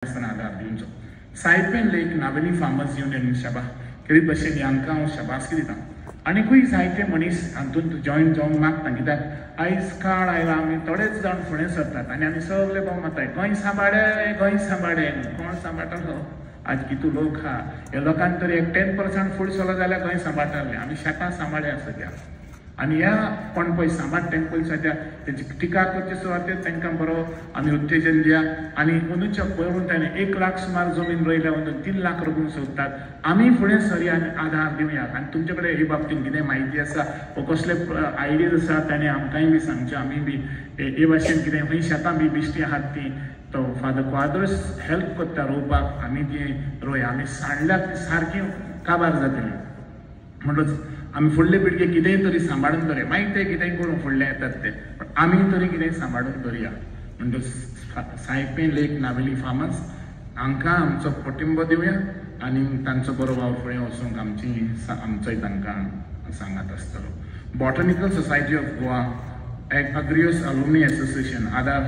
आधार दिवचो सायपेन लेक Navelim farmers union शाबा कितें भशेन हांकां हांव शाबासकी दिता आनीकूय जायते मनीस हातूंत जॉयन जावंक मागता कित्याक आयज काळ आयला आमी थोडेच जाण फुडें सरतात आनी आमी सगळे भाव मारताय गोंय सांबाळे कोण सांबाळटलो आज कितू लोक हा ह्या लोकांक तरी एक 10% फूड चलो जाल्यार गोंय सांबाळटाले आमी शेतां सांबाळ्या सद्या आनी ह्या कोण पळय सांबाळ टेंपल सद्या तेची टिका करचे सुवातेर तांकां बरो आमी उत्तेजन दिया आनी अंदूच्या पळोवन ताणें 1 लाख सुमार जमीन रोयल्या अंदून 3 लाख रोखूंक सोदतात आमी फुडें सरया आनी आधार दिवया आनी तुमचे कडेन हे बाबतींत कितें म्हायती आसा वो कसले आयडियाज आसा ताणें आमकांय बी सांगचे आमी बी हे भाशेन कितें खंय शेतां बी बिश्टी आहात ती तो फादर क्वाद्रस हेल्प करता रोवपाक आमी ती रोया आमी सांडल्याक ती सारकी काबार जातली म्हणटच आमी फुडले पिळगे कितेंय तरी सांबाळून दवरया मागीर ते कितेंय करून फुडले येतात ते पण आमी तरी कितेंय सांबाळून दवरया म्हणटच सायपेन लेक नावेली फार्मर्स हांकां आमचो पाठिंबो दिवया आनी तांचो बरो वावर फुडें वचूंक आमचोय तांकां सांगात आसतलो बॉटनिकल सोसायटी ऑफ गोवा एग्रियस अलुमनी एसोसिएशन आधार